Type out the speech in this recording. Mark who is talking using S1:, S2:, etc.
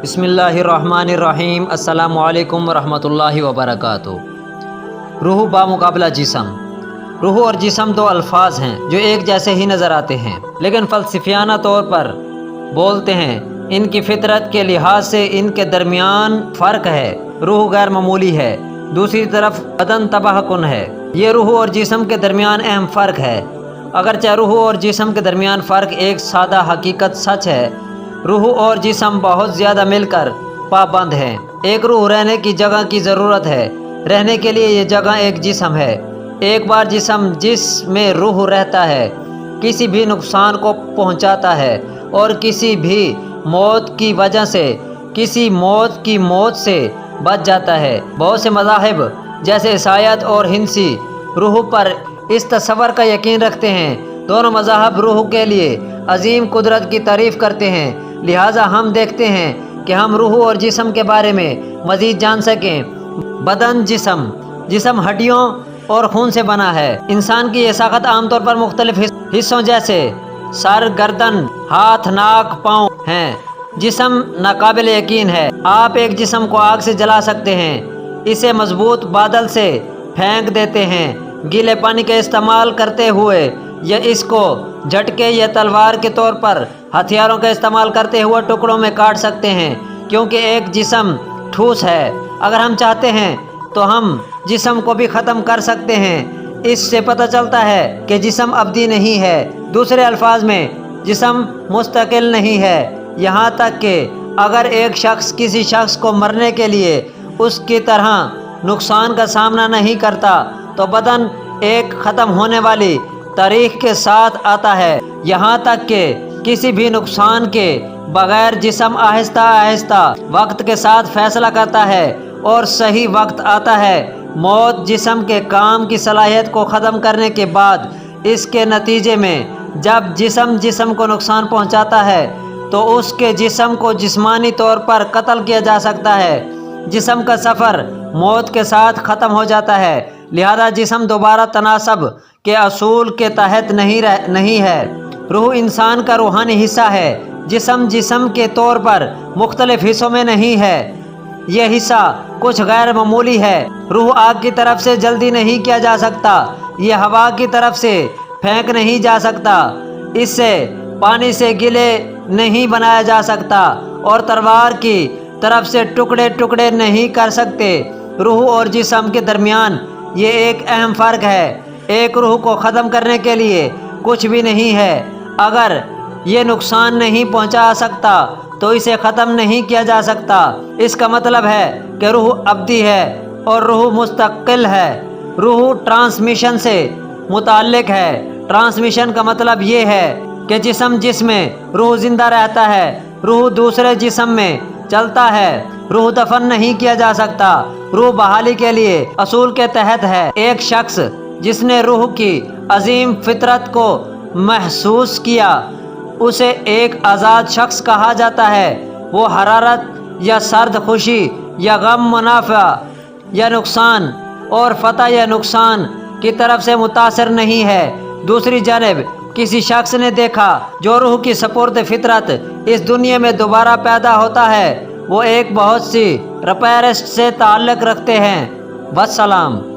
S1: بسم اللہ الرحمن الرحیم۔ السلام علیکم ورحمۃ اللہ وبرکاتہ۔ روح بامقابلہ جسم۔ روح اور جسم دو الفاظ ہیں جو ایک جیسے ہی نظر آتے ہیں، لیکن فلسفیانہ طور پر بولتے ہیں ان کی فطرت کے لحاظ سے ان کے درمیان فرق ہے۔ روح غیر معمولی ہے، دوسری طرف بدن تباہ کن ہے۔ یہ روح اور جسم کے درمیان اہم فرق ہے۔ اگرچہ روح اور جسم کے درمیان فرق ایک سادہ حقیقت سچ ہے، روح اور جسم بہت زیادہ مل کر پابند ہیں۔ ایک روح رہنے کی جگہ کی ضرورت ہے، رہنے کے لیے یہ جگہ ایک جسم ہے۔ ایک بار جسم جس میں روح رہتا ہے کسی بھی نقصان کو پہنچاتا ہے اور کسی بھی موت کی وجہ سے کسی موت سے بچ جاتا ہے۔ بہت سے مذاہب جیسے عیسائیت اور ہندسی روح پر اس تصور کا یقین رکھتے ہیں۔ دونوں مذاہب روح کے لیے عظیم قدرت کی تعریف کرتے ہیں، لہٰذا ہم دیکھتے ہیں کہ ہم روح اور جسم کے بارے میں مزید جان سکیں۔ بدن جسم ہڈیوں اور خون سے بنا ہے۔ انسان کی یہ ساخت عام طور پر مختلف حصوں جیسے سر، گردن، ہاتھ، ناک، پاؤں ہیں۔ جسم ناقابل یقین ہے۔ آپ ایک جسم کو آگ سے جلا سکتے ہیں، اسے مضبوط بادل سے پھینک دیتے ہیں، گیلے پانی کا استعمال کرتے ہوئے، یا اس کو جھٹکے یا تلوار کے طور پر ہتھیاروں کا استعمال کرتے ہوئے ٹکڑوں میں کاٹ سکتے ہیں، کیونکہ ایک جسم ٹھوس ہے۔ اگر ہم چاہتے ہیں تو ہم جسم کو بھی ختم کر سکتے ہیں۔ اس سے پتہ چلتا ہے کہ جسم ابدی نہیں ہے۔ دوسرے الفاظ میں جسم مستقل نہیں ہے، یہاں تک کہ اگر ایک شخص کسی شخص کو مرنے کے لیے اس کی طرح نقصان کا سامنا نہیں کرتا تو بدن ایک ختم ہونے والی تاریخ کے ساتھ آتا ہے۔ یہاں تک کہ کسی بھی نقصان کے بغیر جسم آہستہ آہستہ وقت کے ساتھ فیصلہ کرتا ہے اور صحیح وقت آتا ہے۔ موت جسم کے کام کی صلاحیت کو ختم کرنے کے بعد، اس کے نتیجے میں جب جسم کو نقصان پہنچاتا ہے تو اس کے جسم کو جسمانی طور پر قتل کیا جا سکتا ہے۔ جسم کا سفر موت کے ساتھ ختم ہو جاتا ہے، لہذا جسم دوبارہ تناسب کے اصول کے تحت نہیں ہے۔ روح انسان کا روحانی حصہ ہے۔ جسم کے طور پر مختلف حصوں میں نہیں ہے، یہ حصہ کچھ غیر معمولی ہے۔ روح آگ کی طرف سے جلدی نہیں کیا جا سکتا، یہ ہوا کی طرف سے پھینک نہیں جا سکتا، اس سے پانی سے گلے نہیں بنایا جا سکتا، اور تلوار کی طرف سے ٹکڑے نہیں کر سکتے۔ روح اور جسم کے درمیان یہ ایک اہم فرق ہے۔ ایک روح کو ختم کرنے کے لیے کچھ بھی نہیں ہے۔ اگر یہ نقصان نہیں پہنچا سکتا تو اسے ختم نہیں کیا جا سکتا۔ اس کا مطلب ہے کہ روح ابدی ہے اور روح مستقل ہے۔ روح ٹرانسمیشن سے متعلق ہے۔ ٹرانسمیشن کا مطلب یہ ہے کہ جس میں روح زندہ رہتا ہے، روح دوسرے جسم میں چلتا ہے۔ روح دفن نہیں کیا جا سکتا، روح بحالی کے لیے اصول کے تحت ہے۔ ایک شخص جس نے روح کی عظیم فطرت کو محسوس کیا، اسے ایک آزاد شخص کہا جاتا ہے۔ وہ حرارت یا سرد، خوشی یا غم، منافع یا نقصان اور فتح یا نقصان کی طرف سے متاثر نہیں ہے۔ دوسری جانب کسی شخص نے دیکھا جو روح کی سپرد فطرت اس دنیا میں دوبارہ پیدا ہوتا ہے، وہ ایک بہت سی رپیرسٹ سے تعلق رکھتے ہیں۔ والسلام۔